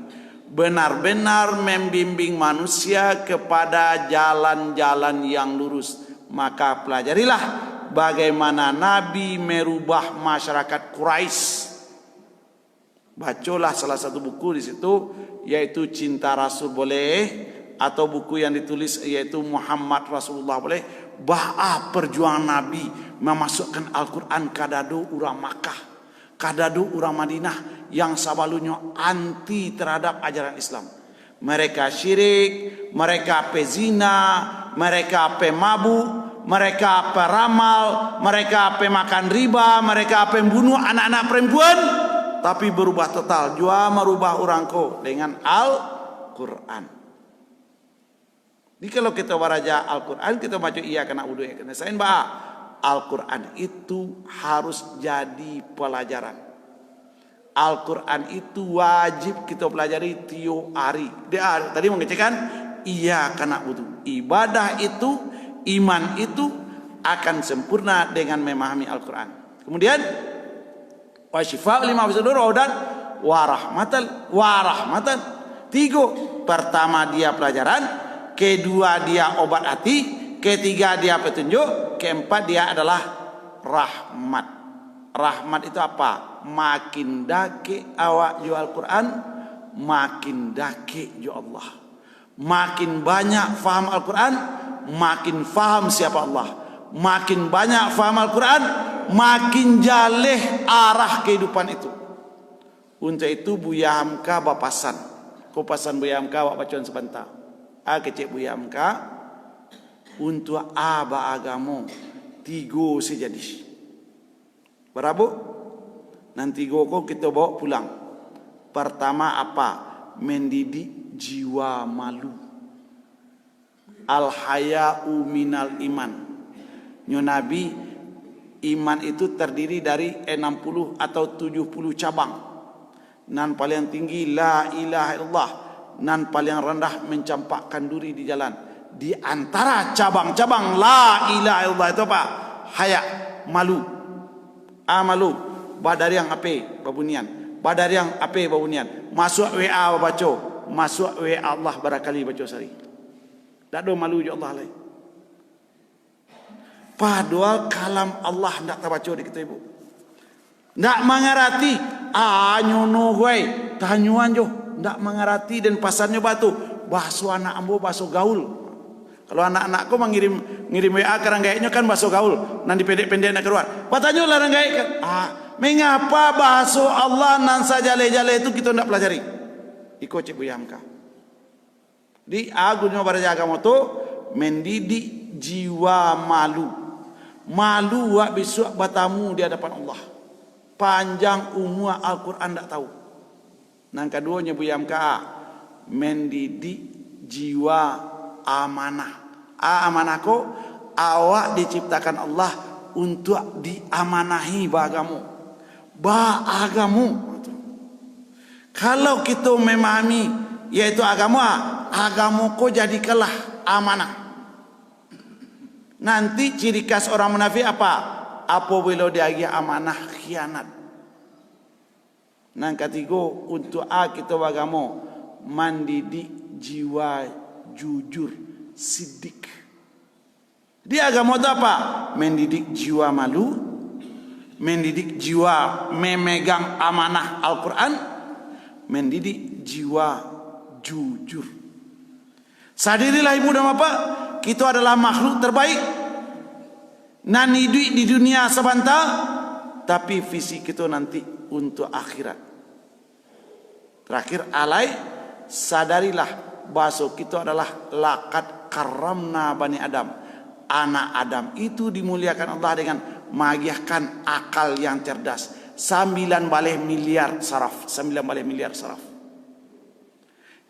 benar-benar membimbing manusia kepada jalan-jalan yang lurus. Maka pelajarilah bagaimana Nabi merubah masyarakat Quraisy. Bacalah salah satu buku di situ, yaitu Cinta Rasul boleh, atau buku yang ditulis yaitu Muhammad Rasulullah boleh. Perjuangan Nabi memasukkan Al-Quran kadadu orang Makkah, kadadu orang Madinah yang sabalunya anti terhadap ajaran Islam. Mereka syirik, mereka pezina, mereka pemabuk, mereka peramal, mereka pemakan riba, mereka pembunuh anak-anak perempuan. Tapi berubah total, jua merubah orangku dengan Al-Quran. Jadi kalau kita beraja Al-Quran, kita baca iya kena wudu ya kena sain Al-Quran itu harus jadi pelajaran. Al-Quran itu wajib kita pelajari tiap hari. Dia tadi mengecekkan iya kena wudu. Ibadah itu, iman itu akan sempurna dengan memahami Al-Quran. Kemudian wa syifa'u lima fi sudur dan warahmatan. Tiga. Pertama dia pelajaran, kedua dia obat hati, ketiga dia petunjuk, keempat dia adalah rahmat. Rahmat itu apa? Makin dake awak jo Al-Quran, makin dake jo Allah. Makin banyak faham Al-Quran, makin faham siapa Allah. Makin banyak faham Al-Quran, makin jaleh arah kehidupan itu. Untuk itu Buya Hamka bapasan. Kau pasan Buya Hamka wak bacaan sebentar. Kecik Buya Hamka untuk aba agamo tigo sejadi. Berapa? Nanti kau kita bawa pulang. Pertama apa? Mendidik jiwa malu. Al-haya'u minal iman. Nyo Nabi, iman itu terdiri dari 60 atau 70 cabang. Nan paling tinggi la ilaha illallah, nan paling rendah mencampakkan duri di jalan. Di antara cabang-cabang la ilaha illallah itu apa? Haya, malu. Malu. Badar yang ape babunian. Badar yang ape babunian. Masuk WA baca, masuk WA Allah barakali baca sehari. Tak ada malu je Allah lain. Padahal kalam Allah tidak terbaca di kita ibu. Tidak mengerti. Nyono gue. Tanyuan jo. Tidak mengerti dan pasarnya batu. Bahasa anak ambo bahasa gaul. Kalau anak-anakku ngirim WA ke ranggainya kan bahasa gaul. Nanti pendek-pendek nak keluar. Batanya lah ranggai kan. Mengapa bahasa Allah nan sajale-jale itu kita tidak pelajari? Ikut Cik Buya Hamka. Di agunnya beraja agama itu mendidik jiwa malu. Malu wak besok batamu di hadapan Allah. Panjang umur Al-Quran tak tahu. Yang keduanya Buya Hamka mendidik jiwa amanah. Amanah ko awak diciptakan Allah untuk diamanahi bagamu. Agamu. Kalau kita memahami yaitu agama ko jadikanlah amanah. Nanti ciri khas orang munafik apa? Apabila dia amanah khianat. Nang ketiga untuk kita agama mendidik jiwa jujur, sidik. Di agama itu apa? Mendidik jiwa malu, mendidik jiwa memegang amanah Al-Quran, mendidik jiwa jujur. Sadarilah ibu dan bapak, kita adalah makhluk terbaik. Nan hidup di dunia sebentar, tapi visi kita nanti untuk akhirat. Terakhir alai, sadarilah bahasa kita adalah laqad karramna bani Adam. Anak Adam itu dimuliakan Allah dengan mengagiahkan akal yang cerdas. 9 miliar saraf.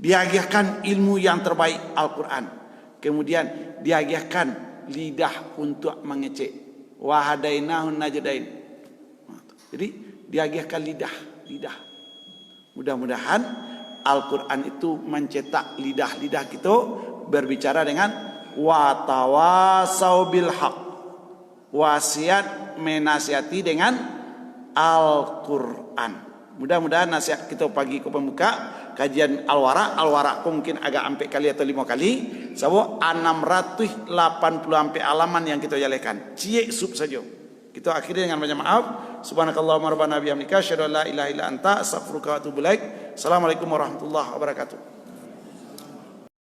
Diagiahkan ilmu yang terbaik Al-Quran. Kemudian diagiahkan lidah untuk mengecek. Wahadainahun najdain. Jadi diagiahkan lidah. Mudah-mudahan Al-Quran itu mencetak lidah-lidah kita berbicara dengan watawasau bil haq. Wasiat menasihati dengan Al-Quran. Mudah-mudahan nasihat kita pagi ke pembuka kajian Al-Wara ko mungkin agak ampe kali atau 5 kali. Sebab 680 ampe halaman yang kita jalekan. Cie sub saja. Kita akhiri dengan banyak maaf. Subhanakallahumma rabbana bihamdika asyhadu an la ilaha illa anta astaghfiruka wa atubu ilaik. Assalamualaikum warahmatullahi wabarakatuh.